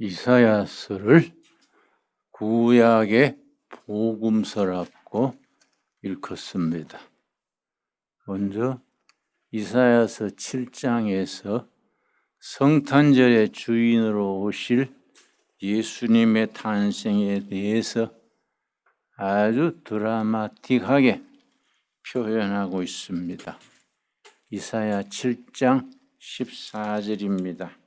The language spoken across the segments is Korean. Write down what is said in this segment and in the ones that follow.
이사야서를 구약의 복음서라고 일컫습니다. 먼저 이사야서 7장에서 성탄절의 주인으로 오실 예수님의 탄생에 대해서 아주 드라마틱하게 표현하고 있습니다. 이사야 7장 14절입니다.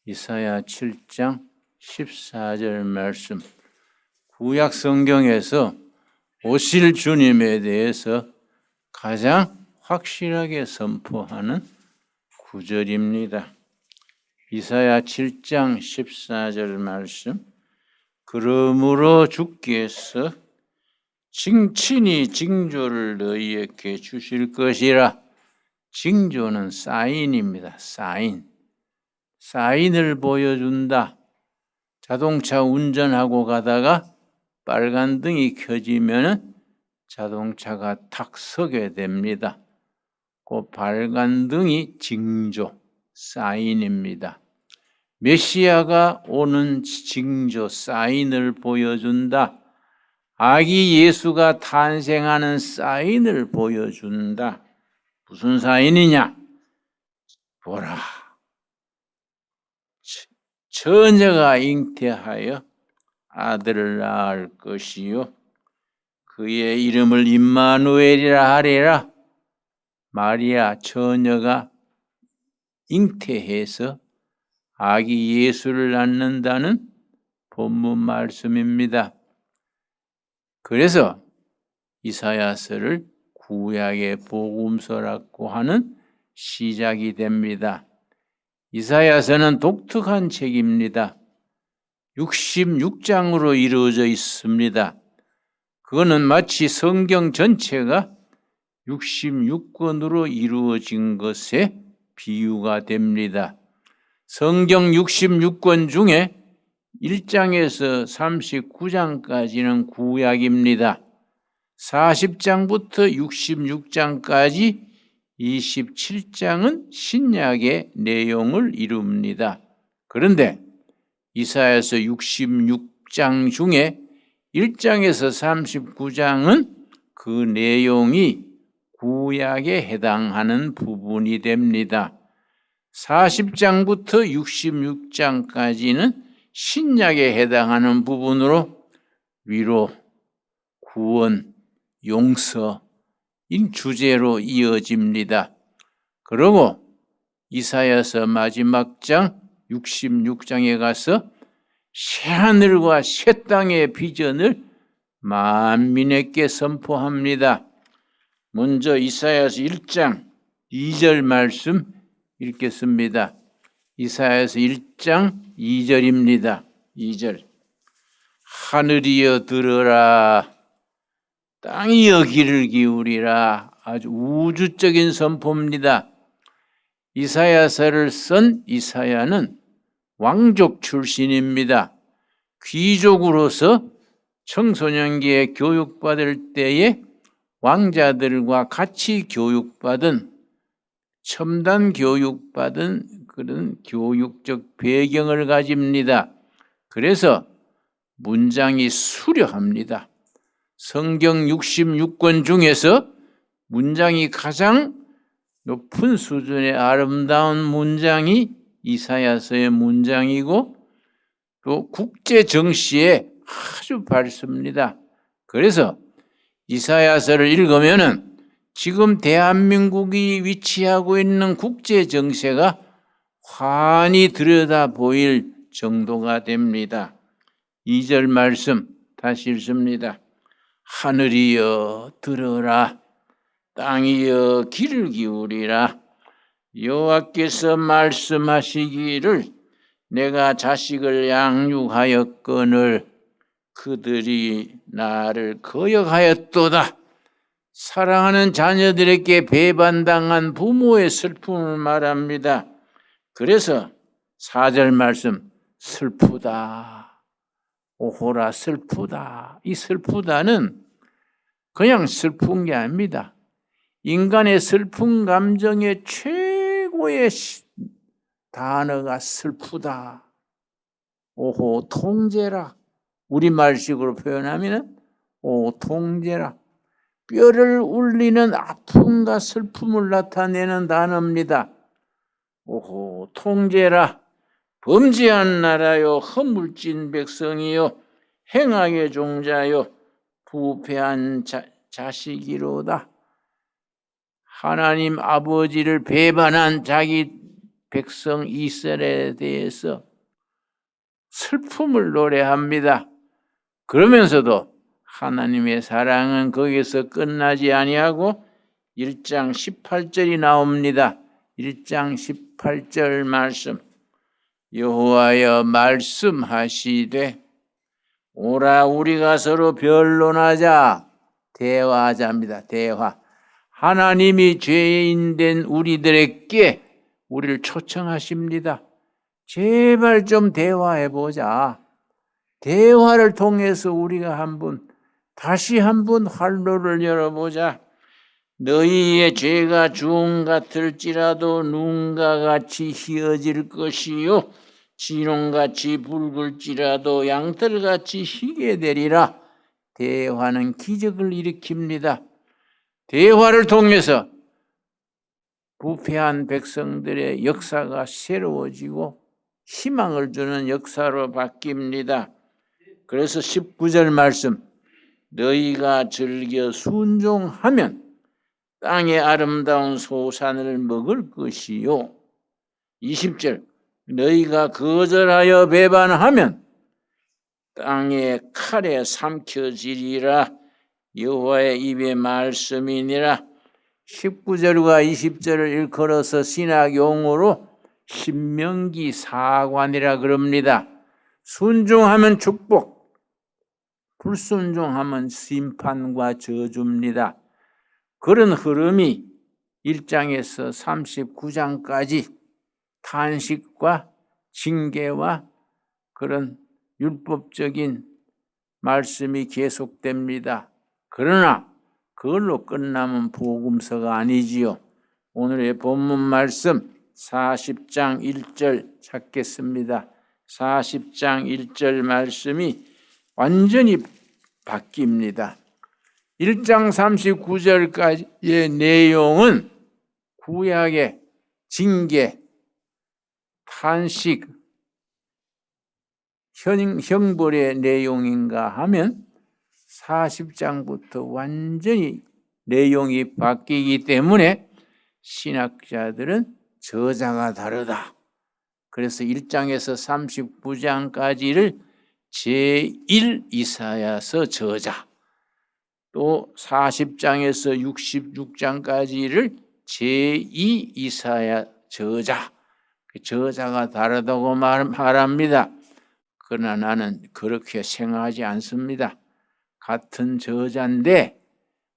이사야 7장 14절 말씀, 구약 성경에서 오실 주님에 대해서 가장 확실하게 선포하는 구절입니다. 이사야 7장 14절 말씀, 그러므로 주께서 친히 징조를 너희에게 주실 것이라. 징조는 사인입니다. 사인을 보여준다. 자동차 운전하고 가다가 빨간 등이 켜지면 자동차가 탁 서게 됩니다. 그 빨간 등이 징조, 사인입니다. 메시아가 오는 징조, 사인을 보여준다. 아기 예수가 탄생하는 사인을 보여준다. 무슨 사인이냐? 보라, 처녀가 잉태하여 아들을 낳을 것이요 그의 이름을 임마누엘이라 하리라. 마리아 처녀가 잉태해서 아기 예수를 낳는다는 본문 말씀입니다. 그래서 이사야서를 구약의 복음서라고 하는 시작이 됩니다. 이사야서는 독특한 책입니다. 66장으로 이루어져 있습니다. 그거는 마치 성경 전체가 66권으로 이루어진 것에 비유가 됩니다. 성경 66권 중에 1장에서 39장까지는 구약입니다. 40장부터 66장까지 27장은 신약의 내용을 이룹니다. 그런데 이사야서 66장 중에 1장에서 39장은 그 내용이 구약에 해당하는 부분이 됩니다. 40장부터 66장까지는 신약에 해당하는 부분으로 위로, 구원, 용서 인 주제로 이어집니다. 그리고 이사야서 마지막 장 66장에 가서 새하늘과 새 땅의 비전을 만민에게 선포합니다. 먼저 이사야서 1장 2절 말씀 읽겠습니다. 이사야서 1장 2절입니다. 2절, 하늘이여 들으라, 땅이여 귀를 기울이라. 아주 우주적인 선포입니다. 이사야서를 쓴 이사야는 왕족 출신입니다. 귀족으로서 청소년기에 교육받을 때에 왕자들과 같이 교육받은, 첨단 교육받은 그런 교육적 배경을 가집니다. 그래서 문장이 수려합니다. 성경 66권 중에서 문장이 가장 높은 수준의 아름다운 문장이 이사야서의 문장이고 또 국제 정시에 아주 밝습니다. 그래서 이사야서를 읽으면은 지금 대한민국이 위치하고 있는 국제 정세가 환히 들여다 보일 정도가 됩니다. 2절 말씀 다시 읽습니다. 하늘이여 들으라, 땅이여 귀를 기울이라. 여호와께서 말씀하시기를 내가 자식을 양육하였거늘 그들이 나를 거역하였도다. 사랑하는 자녀들에게 배반당한 부모의 슬픔을 말합니다. 그래서 4절 말씀, 슬프다. 오호라 슬프다. 이 슬프다는 그냥 슬픈 게 아닙니다. 인간의 슬픈 감정의 최고의 단어가 슬프다. 오호 통제라. 우리말식으로 표현하면 오 통제라. 뼈를 울리는 아픔과 슬픔을 나타내는 단어입니다. 오호 통제라. 범죄한 나라요 허물진 백성이요 행악의 종자요 부패한 자식이로다. 하나님 아버지를 배반한 자기 백성 이스라엘에 대해서 슬픔을 노래합니다. 그러면서도 하나님의 사랑은 거기서 끝나지 아니하고 1장 18절이 나옵니다. 1장 18절 말씀. 여호와여 말씀하시되 오라 우리가 서로 변론하자. 대화하자입니다. 대화. 하나님이 죄인된 우리들에게 우리를 초청하십니다. 제발 좀 대화해보자. 대화를 통해서 우리가 다시 한번 활로를 열어보자. 너희의 죄가 주홍 같을지라도 눈과 같이 희어질 것이요 진홍같이 붉을지라도 양털같이 희게 되리라. 대화는 기적을 일으킵니다. 대화를 통해서 부패한 백성들의 역사가 새로워지고 희망을 주는 역사로 바뀝니다. 그래서 19절 말씀, 너희가 즐겨 순종하면 땅의 아름다운 소산을 먹을 것이요. 20절, 너희가 거절하여 배반하면 땅의 칼에 삼켜지리라. 여호와의 입의 말씀이니라. 19절과 20절을 일컬어서 신학 용어로 신명기 사관이라 그럽니다. 순종하면 축복, 불순종하면 심판과 저주입니다. 그런 흐름이 1장에서 39장까지 탄식과 징계와 그런 율법적인 말씀이 계속됩니다. 그러나 그걸로 끝나면 복음서가 아니지요. 오늘의 본문 말씀 40장 1절 찾겠습니다. 40장 1절 말씀이 완전히 바뀝니다. 1장 39절까지의 내용은 구약의 징계, 탄식, 형벌의 내용인가 하면 40장부터 완전히 내용이 바뀌기 때문에 신학자들은 저자가 다르다. 그래서 1장에서 39장까지를 제1 이사야서 저자, 또 40장에서 66장까지를 제2 이사야 저자, 저자가 다르다고 말합니다. 그러나 나는 그렇게 생각하지 않습니다. 같은 저자인데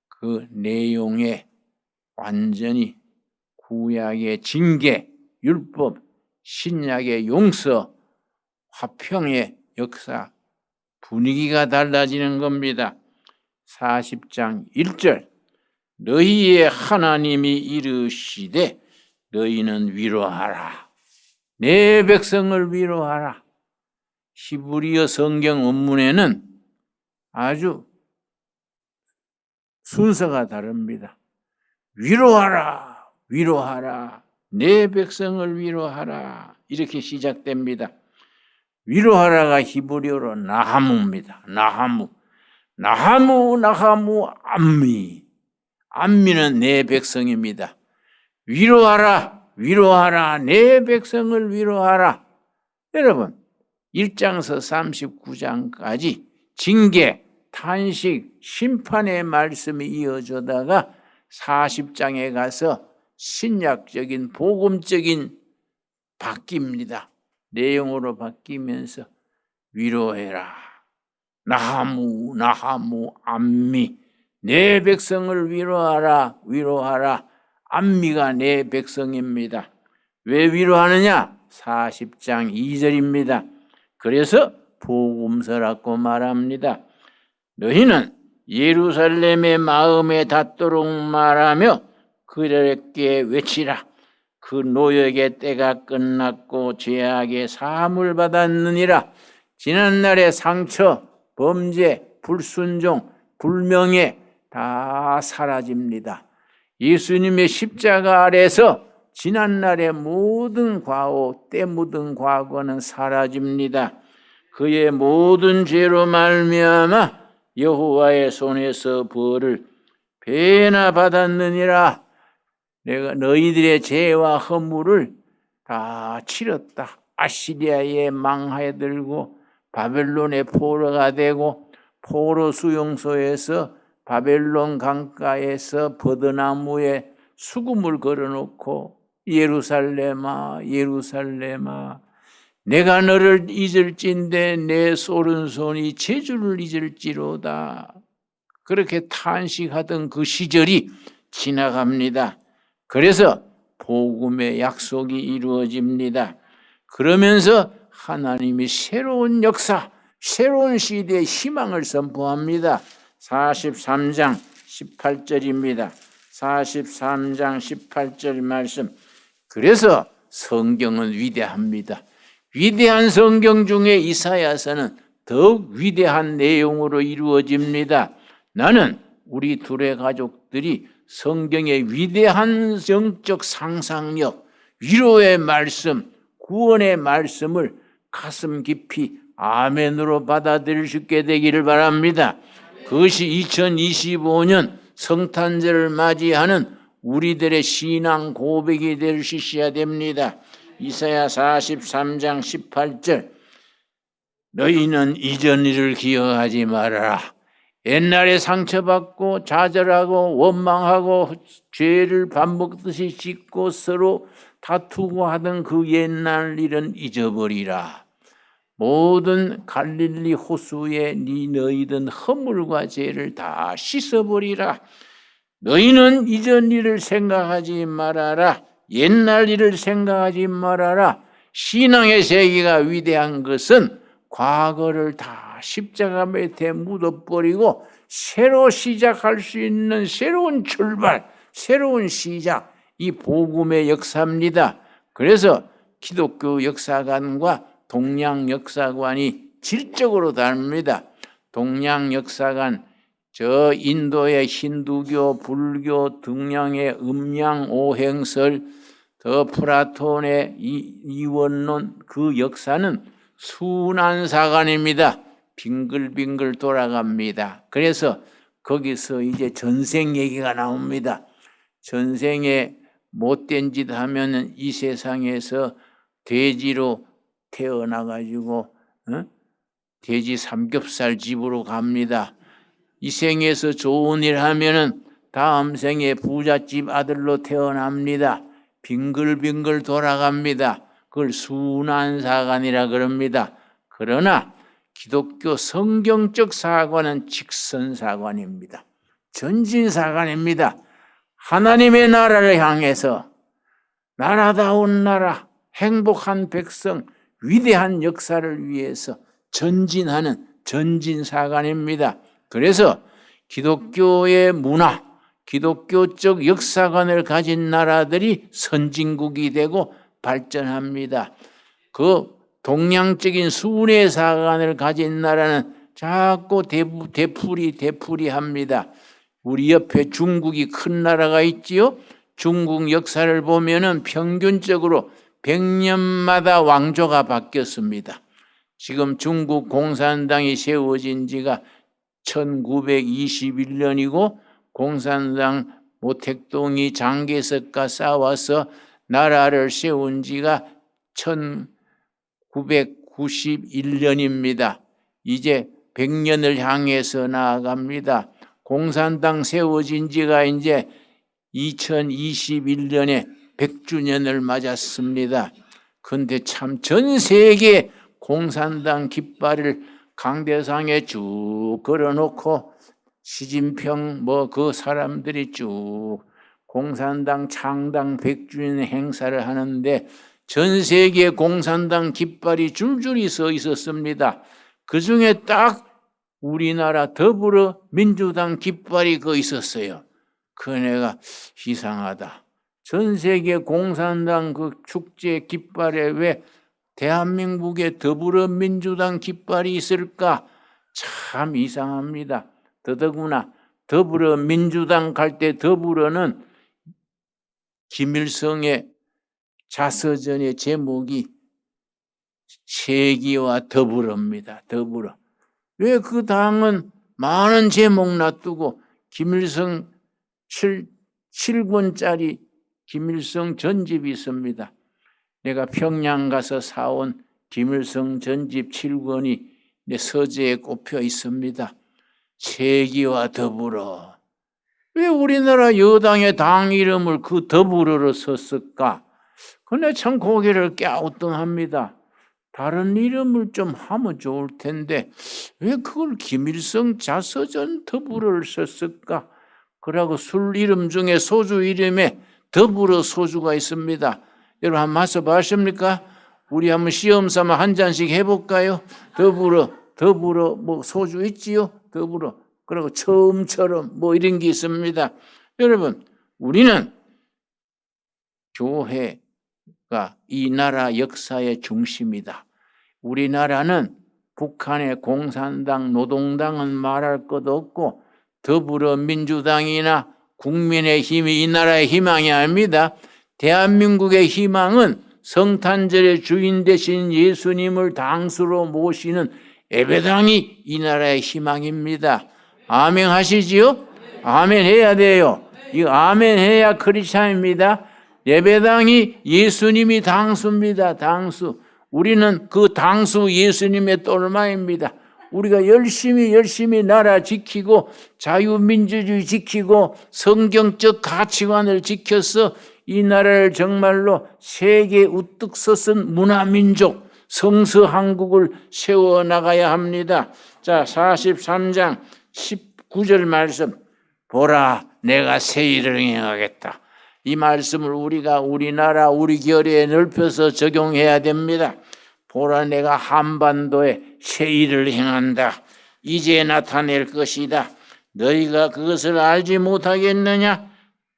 그 내용에 완전히 구약의 징계, 율법, 신약의 용서, 화평의 역사, 분위기가 달라지는 겁니다. 40장 1절, 너희의 하나님이 이르시되 너희는 위로하라. 내 백성을 위로하라. 히브리어 성경 원문에는 아주 순서가 다릅니다. 위로하라, 위로하라, 내 백성을 위로하라. 이렇게 시작됩니다. 위로하라가 히브리어로 나하무입니다. 나하무, 나하무, 나하무, 암미. 암미는 내 백성입니다. 위로하라, 위로하라, 내 백성을 위로하라. 여러분, 1장에서 39장까지 징계, 탄식, 심판의 말씀이 이어져다가 40장에 가서 신약적인 복음적인 바뀝니다. 내용으로 바뀌면서 위로해라. 나하무, 나하무, 암미. 내 백성을 위로하라, 위로하라. 암미가 내 백성입니다. 왜 위로하느냐? 40장 2절입니다. 그래서 복음서라고 말합니다. 너희는 예루살렘의 마음에 닿도록 말하며 그들에게 외치라. 그 노역의 때가 끝났고 죄악의 사함을 받았느니라. 지난날의 상처, 범죄, 불순종, 불명예 다 사라집니다. 예수님의 십자가 아래서 지난날의 모든 과오, 때 묻은 과거는 사라집니다. 그의 모든 죄로 말미암아 여호와의 손에서 벌을 배나 받았느니라. 내가 너희들의 죄와 허물을 다 치렀다. 아시리아에 망하여 들고 바벨론의 포로가 되고 포로 수용소에서 바벨론 강가에서 버드나무에 수금을 걸어놓고 예루살렘아 예루살렘아 내가 너를 잊을진대 내 오른손이 제주를 잊을지로다. 그렇게 탄식하던 그 시절이 지나갑니다. 그래서 복음의 약속이 이루어집니다. 그러면서 하나님이 새로운 역사, 새로운 시대의 희망을 선포합니다. 43장 18절입니다. 43장 18절 말씀. 그래서 성경은 위대합니다. 위대한 성경 중에 이사야서는 더욱 위대한 내용으로 이루어집니다. 나는 우리 둘의 가족들이 성경의 위대한 영적 상상력, 위로의 말씀, 구원의 말씀을 가슴 깊이 아멘으로 받아들일 수 있게 되기를 바랍니다. 그것이 2025년 성탄절을 맞이하는 우리들의 신앙 고백이 될 수 있어야 됩니다. 이사야 43장 18절 너희는 이전 일을 기억하지 말아라. 옛날에 상처받고 좌절하고 원망하고 죄를 반복듯이 짓고 서로 다투고 하던 그 옛날 일은 잊어버리라. 모든 갈릴리 호수에 너희든 허물과 죄를 다 씻어버리라. 너희는 이전 일을 생각하지 말아라. 옛날 일을 생각하지 말아라. 신앙의 세계가 위대한 것은 과거를 다 십자가 밑에 묻어버리고 새로 시작할 수 있는 새로운 출발, 새로운 시작, 이 복음의 역사입니다. 그래서 기독교 역사관과 동양 역사관이 질적으로 다릅니다. 동양 역사관, 저 인도의 힌두교, 불교, 동양의 음양 오행설, 더 플라톤의 이원론, 그 역사는 순환사관입니다. 빙글빙글 돌아갑니다. 그래서 거기서 이제 전생 얘기가 나옵니다. 전생에 못된 짓 하면은 이 세상에서 돼지로 태어나가지고 돼지 삼겹살 집으로 갑니다. 이 생에서 좋은 일 하면은 다음 생에 부잣집 아들로 태어납니다. 빙글빙글 돌아갑니다. 그걸 순환사관이라 그럽니다. 그러나 기독교 성경적 사관은 직선사관입니다. 전진사관입니다. 하나님의 나라를 향해서 나라다운 나라, 행복한 백성, 위대한 역사를 위해서 전진하는 전진사관입니다. 그래서 기독교의 문화, 기독교적 역사관을 가진 나라들이 선진국이 되고 발전합니다. 그 동양적인 순회사관을 가진 나라는 자꾸 되풀이 합니다. 우리 옆에 중국이 큰 나라가 있지요. 중국 역사를 보면은 평균적으로 100년마다 왕조가 바뀌었습니다. 지금 중국 공산당이 세워진 지가 1921년이고 공산당 모택동이 장개석과 싸워서 나라를 세운 지가 1991년입니다. 이제 100년을 향해서 나아갑니다. 공산당 세워진 지가 이제 2021년에 100주년을 맞았습니다. 그런데 참 전 세계 공산당 깃발을 강대상에 쭉 걸어놓고 시진핑 그 사람들이 쭉 공산당 창당 100주년 행사를 하는데 전 세계 공산당 깃발이 줄줄이 서 있었습니다. 그 중에 딱 우리나라 더불어민주당 깃발이 거 있었어요. 그 내가 이상하다. 전 세계 공산당 그 축제 깃발에 왜 대한민국에 더불어민주당 깃발이 있을까? 참 이상합니다. 더더구나 더불어민주당 갈 때 더불어는 김일성의 자서전의 제목이 세기와 더불어입니다. 더불어. 왜 그 당은 많은 제목 놔두고 김일성 7권짜리 김일성 전집이 있습니다. 내가 평양 가서 사온 김일성 전집 7권이 내 서재에 꼽혀 있습니다. 세기와 더불어. 왜 우리나라 여당의 당 이름을 그 더불어로 썼을까? 근데 참 고개를 갸우뚱합니다. 다른 이름을 좀 하면 좋을 텐데 왜 그걸 김일성 자서전 더불어를 썼을까? 그러고 술 이름 중에 소주 이름에 더불어 소주가 있습니다. 여러분 한번 마셔보십니까? 우리 한번 시험 삼아 한 잔씩 해볼까요? 더불어 뭐 소주 있지요? 더불어. 그리고 처음처럼 뭐 이런 게 있습니다. 여러분 우리는 교회가 이 나라 역사의 중심이다. 우리나라는 북한의 공산당, 노동당은 말할 것도 없고 더불어민주당이나 국민의힘이 이 나라의 희망이 아닙니다. 대한민국의 희망은 성탄절의 주인 되신 예수님을 당수로 모시는 예배당이 이 나라의 희망입니다. 아멘 하시지요? 아멘 해야 돼요. 이 아멘 해야 크리스찬입니다. 예배당이 예수님이 당수입니다. 당수. 우리는 그 당수 예수님의 똘마입니다. 우리가 열심히 나라 지키고 자유민주주의 지키고 성경적 가치관을 지켜서 이 나라를 정말로 세계에 우뚝 섰은 문화민족 성서한국을 세워나가야 합니다. 자, 43장 19절 말씀. 보라, 내가 새 일을 행하겠다. 이 말씀을 우리가 우리나라 우리 결의에 넓혀서 적용해야 됩니다. 보라, 내가 한반도에 새 일을 행한다. 이제 나타낼 것이다. 너희가 그것을 알지 못하겠느냐?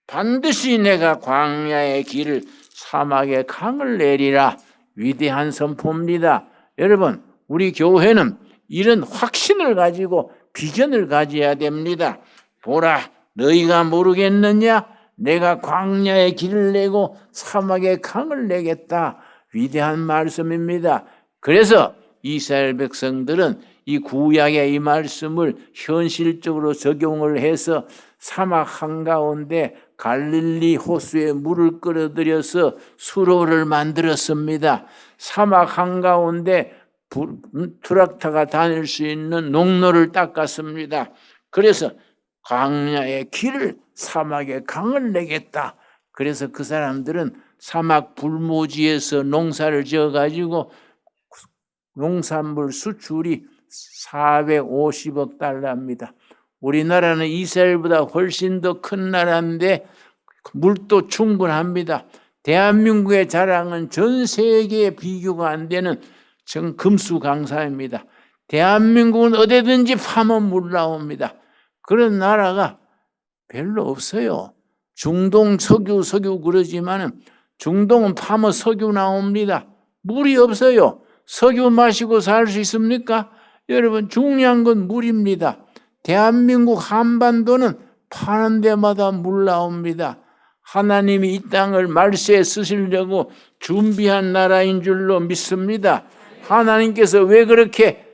반드시 내가 광야의 길을 사막의 강을 내리라. 위대한 선포입니다. 여러분, 우리 교회는 이런 확신을 가지고 비전을 가져야 됩니다. 보라, 너희가 모르겠느냐? 내가 광야의 길을 내고 사막의 강을 내겠다. 위대한 말씀입니다. 그래서 이스라엘 백성들은 이 구약의 이 말씀을 현실적으로 적용을 해서 사막 한가운데 갈릴리 호수에 물을 끌어들여서 수로를 만들었습니다. 사막 한가운데 트랙터가 다닐 수 있는 농로를 닦았습니다. 그래서 광야의 길을 사막의 강을 내겠다. 그래서 그 사람들은 사막 불모지에서 농사를 지어가지고 농산물 수출이 450억 달러입니다. 우리나라는 이스라엘보다 훨씬 더 큰 나라인데 물도 충분합니다. 대한민국의 자랑은 전 세계에 비교가 안 되는 금수강산입니다. 대한민국은 어디든지 파면 물 나옵니다. 그런 나라가 별로 없어요. 중동 석유 그러지만은 중동은 파면 석유 나옵니다. 물이 없어요. 석유 마시고 살 수 있습니까? 여러분, 중요한 건 물입니다. 대한민국 한반도는 파는 데마다 물 나옵니다. 하나님이 이 땅을 말세에 쓰시려고 준비한 나라인 줄로 믿습니다. 하나님께서 왜 그렇게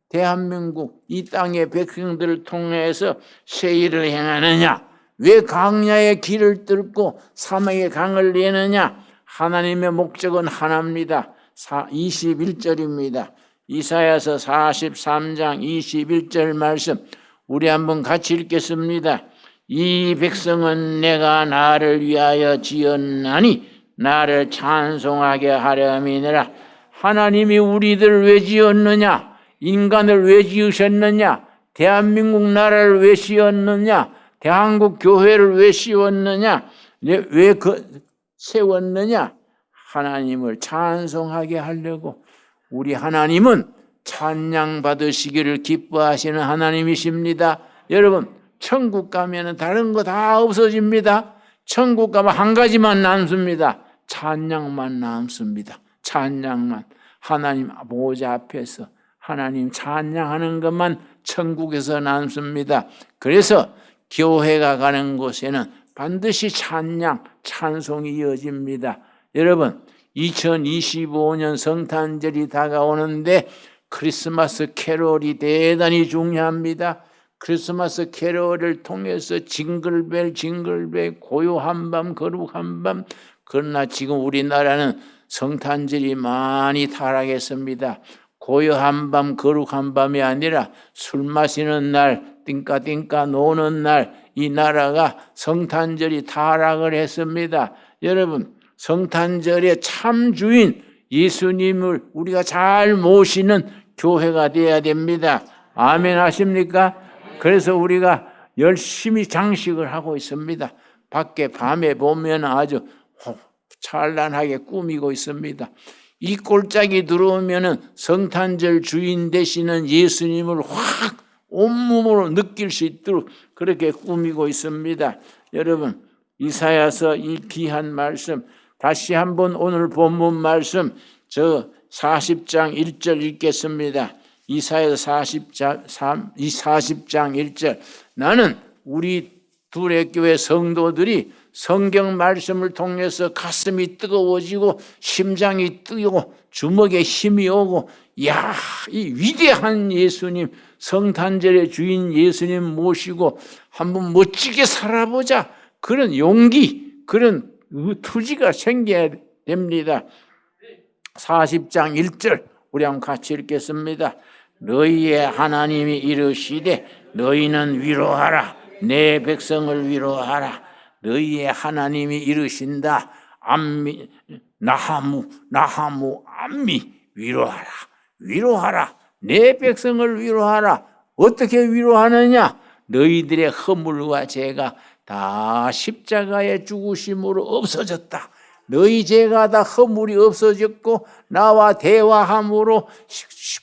대한민국 이 땅의 백성들을 통해서 새 일을 행하느냐? 왜 광야의 길을 뚫고 사막의 강을 내느냐? 하나님의 목적은 하나입니다. 21절입니다. 이사야서 43장 21절 말씀 우리 한번 같이 읽겠습니다. 이 백성은 내가 나를 위하여 지었나니 나를 찬송하게 하려함이니라. 하나님이 우리들을 왜 지었느냐? 인간을 왜 지으셨느냐? 대한민국 나라를 왜 씌웠느냐? 대한민국 교회를 왜 씌웠느냐? 왜 세웠느냐? 하나님을 찬송하게 하려고. 우리 하나님은 찬양 받으시기를 기뻐하시는 하나님이십니다. 여러분, 천국 가면 다른 거 다 없어집니다. 천국 가면 한 가지만 남습니다. 찬양만 남습니다. 찬양만. 하나님 보호자 앞에서 하나님 찬양하는 것만 천국에서 남습니다. 그래서 교회가 가는 곳에는 반드시 찬양, 찬송이 이어집니다. 여러분, 2025년 성탄절이 다가오는데 크리스마스 캐롤이 대단히 중요합니다. 크리스마스 캐롤을 통해서 징글벨 징글벨 고요한 밤 거룩한 밤. 그러나 지금 우리나라는 성탄절이 많이 타락했습니다. 고요한 밤 거룩한 밤이 아니라 술 마시는 날, 띵까띵까 노는 날, 이 나라가 성탄절이 타락을 했습니다. 여러분, 성탄절의 참 주인 예수님을 우리가 잘 모시는 교회가 되어야 됩니다. 아멘 하십니까? 그래서 우리가 열심히 장식을 하고 있습니다. 밖에 밤에 보면 아주 찬란하게 꾸미고 있습니다. 이 꼴짝이 들어오면 성탄절 주인 되시는 예수님을 확 온몸으로 느낄 수 있도록 그렇게 꾸미고 있습니다. 여러분, 이사야서 이 귀한 말씀 다시 한번 오늘 본문 말씀 저 40장 1절 읽겠습니다. 이사야서 40장 1절. 나는 우리 둘의 교회 성도들이 성경 말씀을 통해서 가슴이 뜨거워지고 심장이 뛰고 주먹에 힘이 오고 야, 이 위대한 예수님, 성탄절의 주인 예수님 모시고 한번 멋지게 살아보자. 그런 용기, 그런 투지가 생겨야 됩니다. 40장 1절 우리 한번 같이 읽겠습니다. 너희의 하나님이 이르시되 너희는 위로하라. 내 백성을 위로하라. 너희의 하나님이 이르신다. 암미 나하무 암미 위로하라. 위로하라. 내 백성을 위로하라. 어떻게 위로하느냐? 너희들의 허물과 죄가 다 십자가의 죽으심으로 없어졌다. 너희 죄가 다 허물이 없어졌고 나와 대화함으로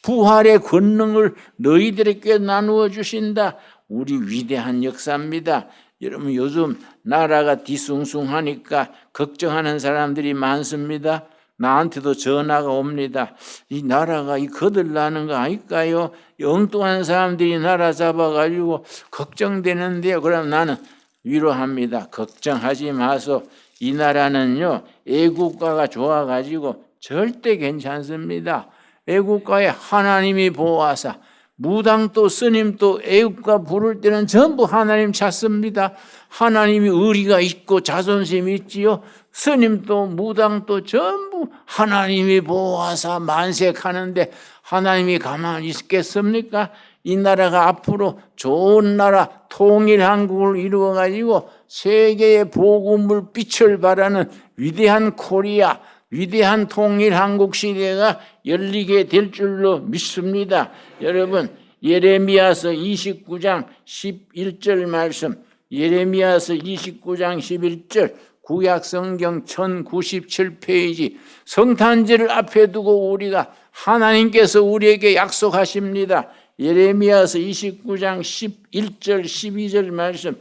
부활의 권능을 너희들에게 나누어 주신다. 우리 위대한 역사입니다. 여러분, 요즘 나라가 뒤숭숭하니까 걱정하는 사람들이 많습니다. 나한테도 전화가 옵니다. 이 나라가 거들나는 거 아닐까요? 엉뚱한 사람들이 나라 잡아가지고 걱정되는데요. 그럼 나는 위로합니다. 걱정하지 마소. 이 나라는요, 애국가가 좋아가지고 절대 괜찮습니다. 애국가에 하나님이 보호하사 무당도 스님도 애국가 부를 때는 전부 하나님 찾습니다. 하나님이 의리가 있고 자존심이 있지요. 스님도 무당도 전부 하나님이 보호하사 만색하는데 하나님이 가만히 있겠습니까? 이 나라가 앞으로 좋은 나라 통일한국을 이루어가지고 세계의 복음을 빛을 발하는 위대한 코리아, 위대한 통일한국 시대가 열리게 될 줄로 믿습니다. 여러분, 예레미야서 29장 11절 말씀, 예레미야서 29장 11절, 구약성경 1097페이지, 성탄절을 앞에 두고 우리가 하나님께서 우리에게 약속하십니다. 예레미야서 29장 11절 12절 말씀,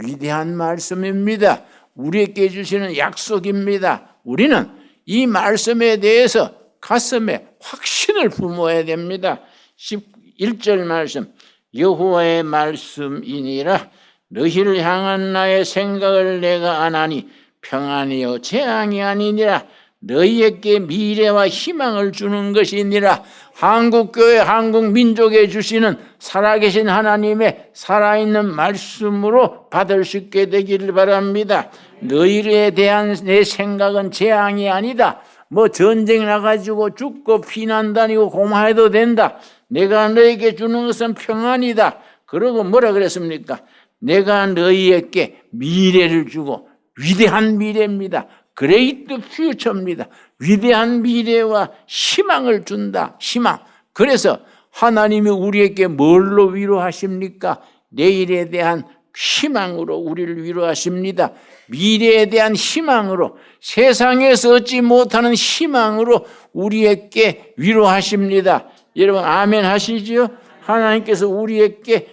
위대한 말씀입니다. 우리에게 주시는 약속입니다. 우리는 이 말씀에 대해서 가슴에 확신을 품어야 됩니다. 11절 말씀, 여호와의 말씀이니라. 너희를 향한 나의 생각을 내가 아나니 평안이요 재앙이 아니니라. 너희에게 미래와 희망을 주는 것이니라. 한국교회 한국민족에 주시는 살아계신 하나님의 살아있는 말씀으로 받을 수 있게 되기를 바랍니다. 너희에 대한 내 생각은 재앙이 아니다. 뭐 전쟁 나가지고 죽고 피난 다니고 고마해도 된다. 내가 너에게 주는 것은 평안이다. 그러고 뭐라 그랬습니까? 내가 너희에게 미래를 주고, 위대한 미래입니다. 그레이트 퓨처입니다. 위대한 미래와 희망을 준다. 희망. 그래서 하나님이 우리에게 뭘로 위로하십니까? 내일에 대한 희망으로 우리를 위로하십니다. 미래에 대한 희망으로, 세상에서 얻지 못하는 희망으로 우리에게 위로하십니다. 여러분 아멘 하시지요? 하나님께서 우리에게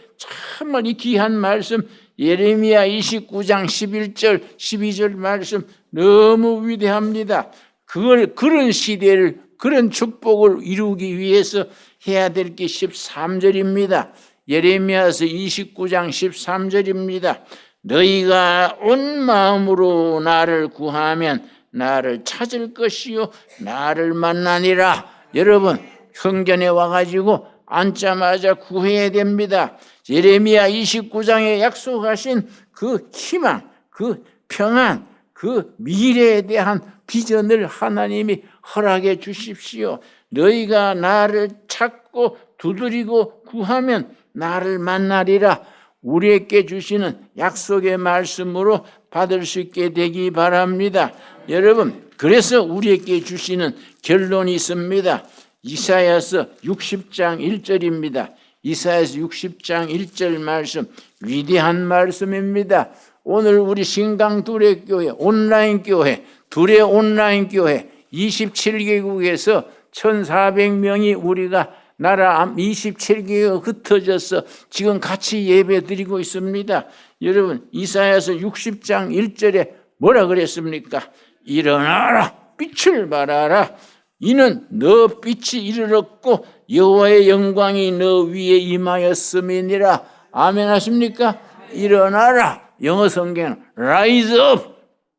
정말 이 귀한 말씀, 예레미야 29장 11절 12절 말씀 너무 위대합니다. 그런 시대를 그런 축복을 이루기 위해서 해야 될 게 13절입니다. 예레미야서 29장 13절입니다. 너희가 온 마음으로 나를 구하면 나를 찾을 것이요 나를 만나니라. 여러분, 성전에 와가지고 앉자마자 구해야 됩니다. 예레미야 29장에 약속하신 그 희망, 그 평안, 그 미래에 대한 비전을 하나님이 허락해 주십시오. 너희가 나를 찾고 두드리고 구하면 나를 만나리라. 우리에게 주시는 약속의 말씀으로 받을 수 있게 되기 바랍니다. 여러분, 그래서 우리에게 주시는 결론이 있습니다. 이사야서 60장 1절입니다. 이사야서 60장 1절 말씀, 위대한 말씀입니다. 오늘 우리 신강 둘의 교회, 온라인 교회, 둘의 온라인 교회 27개국에서 1,400명이 우리가 나라 27개가 흩어져서 지금 같이 예배 드리고 있습니다. 여러분, 이사야서 60장 1절에 뭐라 그랬습니까? 일어나라, 빛을 발하라. 이는 너 빛이 이르렀고 여호와의 영광이 너 위에 임하였음이니라. 아멘 하십니까? 일어나라. 영어 성경은 rise up,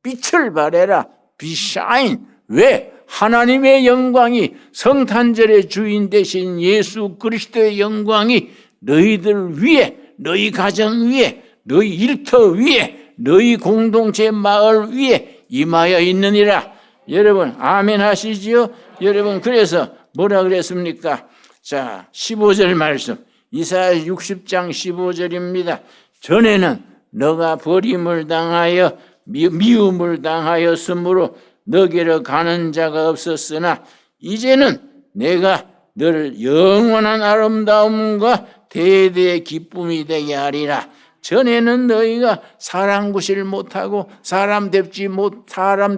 빛을 발해라, be shine. 왜? 하나님의 영광이, 성탄절의 주인 되신 예수 그리스도의 영광이 너희들 위에, 너희 가정 위에, 너희 일터 위에, 너희 공동체 마을 위에 임하여 있느니라. 여러분, 아멘 하시지요? 여러분, 그래서 뭐라 그랬습니까? 자, 15절 말씀, 이사야 60장 15절입니다. 전에는 너가 버림을 당하여 미움을 당하였으므로 너게로 가는 자가 없었으나 이제는 내가 너를 영원한 아름다움과 대대의 기쁨이 되게 하리라. 전에는 너희가 사람 구실 못하고 사람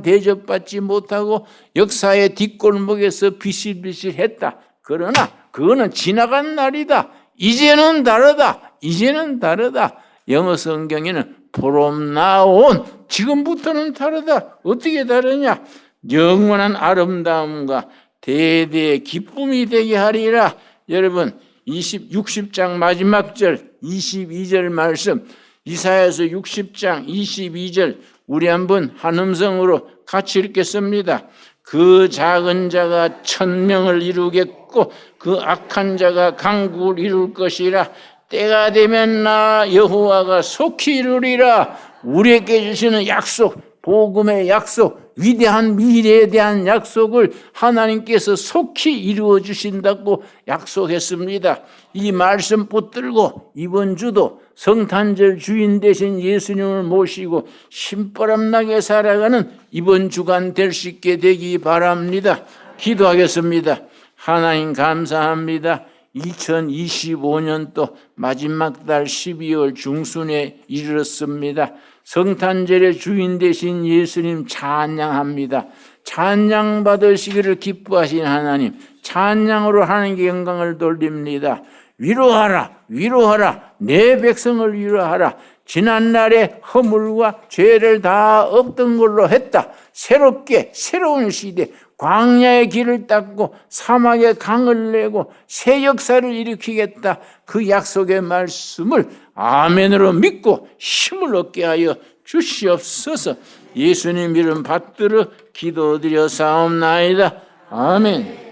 대접받지 못하고 역사의 뒷골목에서 비실비실했다. 그러나 그거는 지나간 날이다. 이제는 다르다. 이제는 다르다. 영어 성경에는 from now on, 지금부터는 다르다. 어떻게 다르냐? 영원한 아름다움과 대대의 기쁨이 되게 하리라. 여러분, 60장 마지막 절 22절 말씀, 이사야서 60장 22절 우리 한번 한 음성으로 같이 읽겠습니다. 그 작은 자가 1,000명을 이루겠고 그 악한 자가 강국을 이룰 것이라. 때가 되면 나 여호와가 속히 이루리라. 우리에게 주시는 약속, 복음의 약속, 위대한 미래에 대한 약속을 하나님께서 속히 이루어 주신다고 약속했습니다. 이 말씀 붙들고 이번 주도 성탄절 주인 되신 예수님을 모시고 신바람나게 살아가는 이번 주간 될 수 있게 되기 바랍니다. 기도하겠습니다. 하나님 감사합니다. 2025년도 마지막 달 12월 중순에 이르렀습니다. 성탄절의 주인 되신 예수님 찬양합니다. 찬양 받으시기를 기뻐하신 하나님, 찬양으로 하나님께 영광을 돌립니다. 위로하라, 위로하라, 내 백성을 위로하라. 지난날의 허물과 죄를 다 없던 걸로 했다. 새롭게 새로운 시대, 광야의 길을 닦고 사막의 강을 내고 새 역사를 일으키겠다. 그 약속의 말씀을 아멘으로 믿고 힘을 얻게 하여 주시옵소서. 예수님 이름 받들어 기도드려 사옵나이다. 아멘.